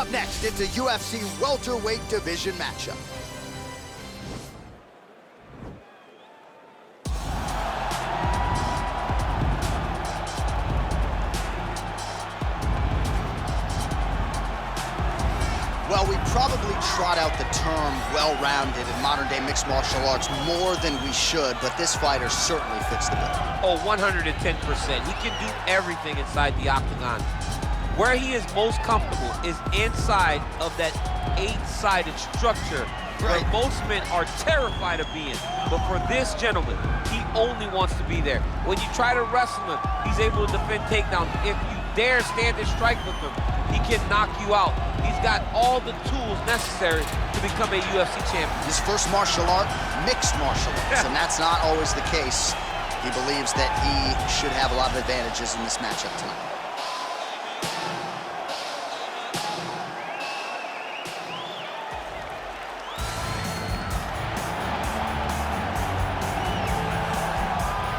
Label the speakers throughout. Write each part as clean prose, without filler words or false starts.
Speaker 1: up next, it's a UFC welterweight division matchup. Well, we probably trot out the term well-rounded in modern-day mixed martial arts more than we should, but this fighter certainly fits the bill.
Speaker 2: Oh, 110%. He can do everything inside the octagon. Where he is most comfortable is inside of that 8-sided structure where most men are terrified of being. But for this gentleman, he only wants to be there. When you try to wrestle him, he's able to defend takedowns. If you dare stand and strike with him, he can knock you out. He's got all the tools necessary to become a UFC champion.
Speaker 1: His first martial art, mixed martial arts, and that's not always the case. He believes that he should have a lot of advantages in this matchup tonight.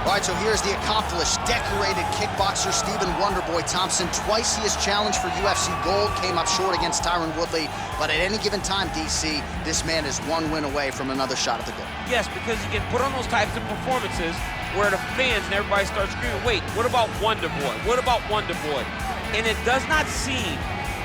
Speaker 1: All right, so here's the accomplished, decorated kickboxer Stephen Wonderboy Thompson. Twice he has challenged for UFC gold, came up short against Tyron Woodley, but at any given time, DC, this man is one win away from another shot at the gold.
Speaker 2: Yes, because he can put on those types of performances where the fans and everybody starts screaming, wait, what about Wonderboy? What about Wonderboy? And it does not seem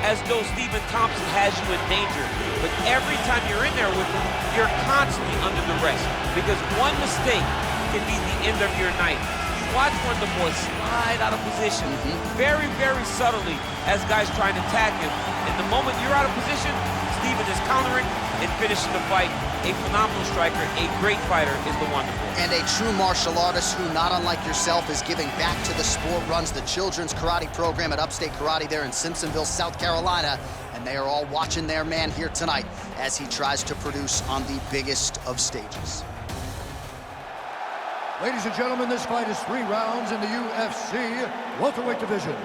Speaker 2: as though Stephen Thompson has you in danger, but every time you're in there with him, you're constantly under duress, because one mistake can be the end of your night. You watch Wonderboy slide out of position very, very subtly as guys trying to tag him. And the moment you're out of position, Stephen is countering and finishing the fight. A phenomenal striker, a great fighter is the Wonderboy.
Speaker 1: And a true martial artist who, not unlike yourself, is giving back to the sport, runs the children's karate program at Upstate Karate there in Simpsonville, South Carolina. And they are all watching their man here tonight as he tries to produce on the biggest of stages.
Speaker 3: Ladies and gentlemen, this fight is 3 rounds in the UFC welterweight division.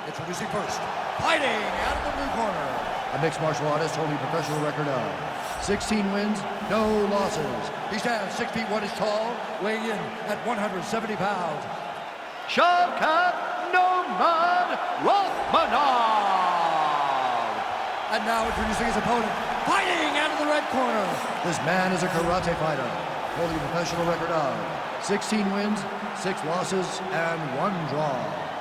Speaker 3: Introducing first, fighting out of the blue corner, a mixed martial artist holding a professional record of 16 wins, no losses. He stands 6 feet 1 inches tall, weighing in at 170 pounds. Shavkat Rakhmonov. And now introducing his opponent, fighting out of the red corner. This man is a karate fighter, holding a professional record of 16 wins, 6 losses, and 1 draw.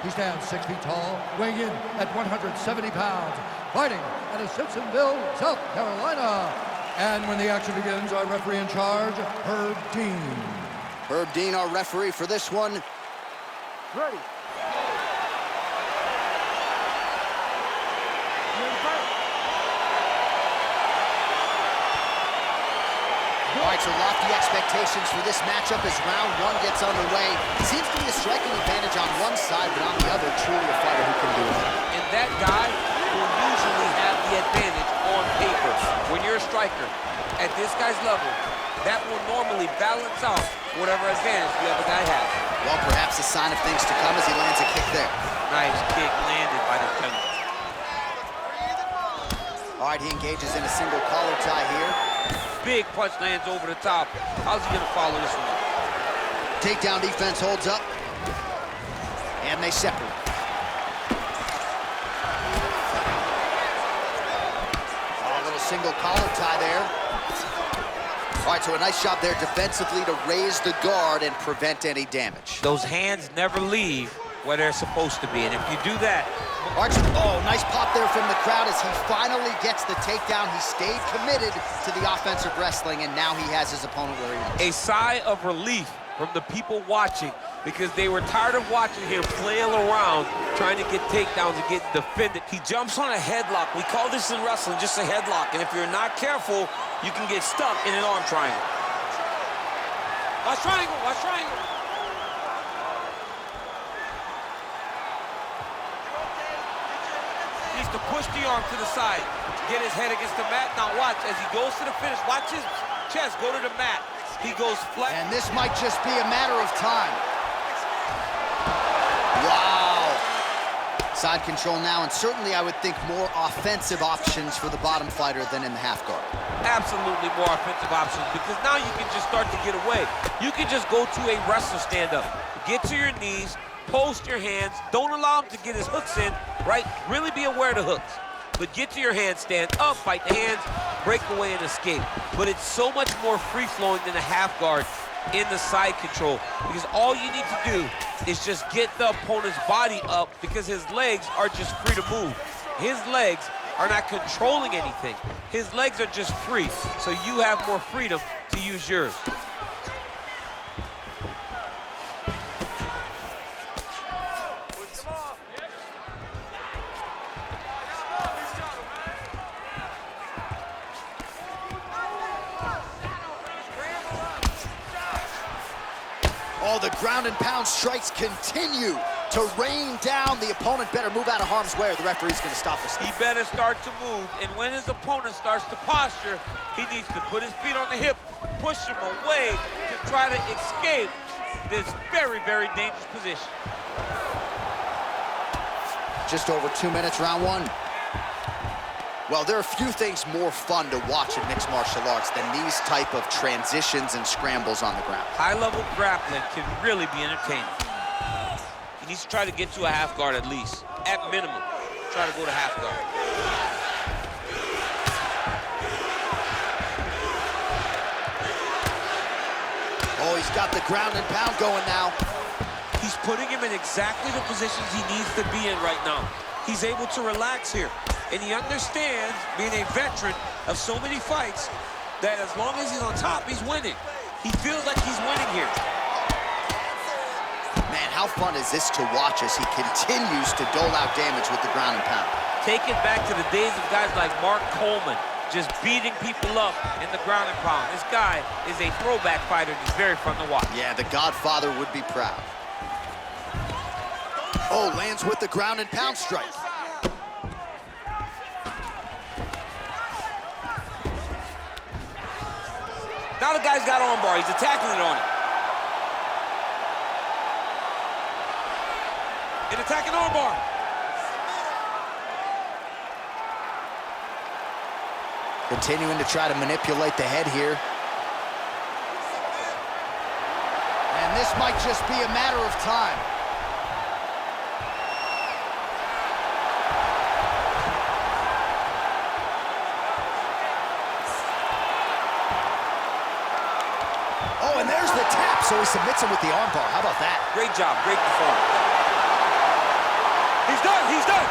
Speaker 3: He stands 6 feet tall, weighing in at 170 pounds, fighting out of Simpsonville, South Carolina. And when the action begins, our referee in charge, Herb Dean.
Speaker 1: Herb Dean, our referee for this one.
Speaker 3: Ready.
Speaker 1: All right, so lofty expectations for this matchup as round 1 gets underway. Seems to be a striking advantage on one side, but on the other, truly a fighter who can do it.
Speaker 2: And that guy will usually have the advantage on paper. When you're a striker, at this guy's level, that will normally balance out whatever advantage the other guy has.
Speaker 1: Well, perhaps a sign of things to come as he lands a kick there.
Speaker 2: Nice kick landed by the gentleman.
Speaker 1: All right, he engages in a single collar tie here.
Speaker 2: Big punch lands over the top. How's he gonna follow this one up?
Speaker 1: Takedown defense holds up. And they separate. A little single collar tie there. All right, so a nice job there defensively to raise the guard and prevent any damage.
Speaker 2: Those hands never leave where they're supposed to be, and if you do that...
Speaker 1: Oh, nice pop there from the crowd as he finally gets the takedown. He stayed committed to the offensive wrestling, and now he has his opponent where he wants.
Speaker 2: A sigh of relief from the people watching, because they were tired of watching him flail around trying to get takedowns and get defended. He jumps on a headlock. We call this in wrestling just a headlock, and if you're not careful, you can get stuck in an arm triangle. Watch triangle, watch triangle. Needs to push the arm to the side, get his head against the mat. Now watch, as he goes to the finish, watch his chest go to the mat. He goes flat.
Speaker 1: And this might just be a matter of time. Wow. Side control now, and certainly I would think more offensive options for the bottom fighter than in the half guard.
Speaker 2: Absolutely more offensive options, because now you can just start to get away. You can just go to a wrestler stand-up. Get to your knees, post your hands, don't allow him to get his hooks in, right? Really be aware of the hooks. but get to your handstand, up, fight the hands, break away and escape. But it's so much more free-flowing than a half guard in the side control, because all you need to do is just get the opponent's body up, because his legs are just free to move. His legs are not controlling anything. His legs are just free, so you have more freedom to use yours.
Speaker 1: Oh, the ground and pound strikes continue to rain down. The opponent better move out of harm's way or the referee's going to stop this thing.
Speaker 2: He better start to move, and when his opponent starts to posture, he needs to put his feet on the hip, push him away to try to escape this very, very dangerous position.
Speaker 1: Just over 2 minutes, round one. Well, there are few things more fun to watch in mixed martial arts than these type of transitions and scrambles on the ground.
Speaker 2: High-level grappling can really be entertaining. He needs to try to get to a half guard at least. At minimum, try to go to half guard.
Speaker 1: Oh, he's got the ground and pound going now.
Speaker 2: He's putting him in exactly the positions he needs to be in right now. He's able to relax here. And he understands, being a veteran of so many fights, that as long as he's on top, he's winning. He feels like he's winning here.
Speaker 1: Man, how fun is this to watch as he continues to dole out damage with the ground and pound?
Speaker 2: Take it back to the days of guys like Mark Coleman, just beating people up in the ground and pound. This guy is a throwback fighter. He's very fun to watch.
Speaker 1: Yeah, the Godfather would be proud. Oh, lands with the ground and pound strike.
Speaker 2: Now the guy's got armbar. He's attacking it on him. An attacking armbar.
Speaker 1: Continuing to try to manipulate the head here. And this might just be a matter of time. Oh, and there's the tap, so he submits him with the armbar. How about that?
Speaker 2: Great job, great performance. He's done, he's done.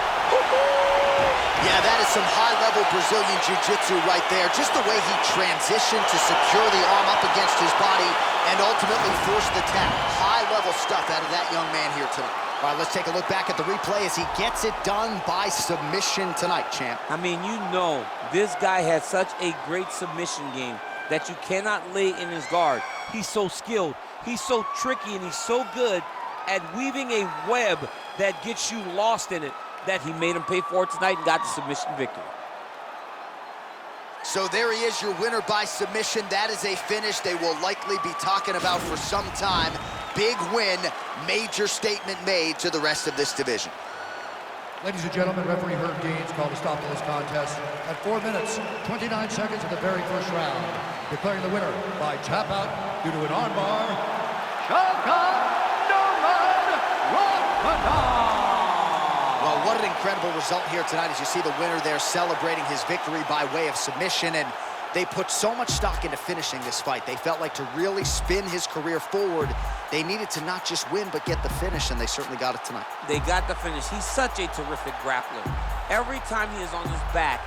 Speaker 1: Yeah, that is some high-level Brazilian jiu-jitsu right there. Just the way he transitioned to secure the arm up against his body and ultimately force the tap. High-level stuff out of that young man here tonight. All right, let's take a look back at the replay as he gets it done by submission tonight, champ.
Speaker 2: I mean, you know, this guy has such a great submission game that you cannot lay in his guard. He's so skilled, he's so tricky, and he's so good at weaving a web that gets you lost in it that he made him pay for it tonight and got the submission victory.
Speaker 1: So there he is, your winner by submission. That is a finish they will likely be talking about for some time. Big win, major statement made to the rest of this division.
Speaker 3: Ladies and gentlemen, referee Herb Deans called a stop to this contest at 4 minutes, 29 seconds of the very first round, declaring the winner by tap out due to an armbar, Shavkat Rakhmonov.
Speaker 1: Well, what an incredible result here tonight as you see the winner there celebrating his victory by way of submission, and they put so much stock into finishing this fight. They felt like to really spin his career forward, they needed to not just win, but get the finish, and they certainly got it tonight.
Speaker 2: They got the finish. He's such a terrific grappler. Every time he is on his back,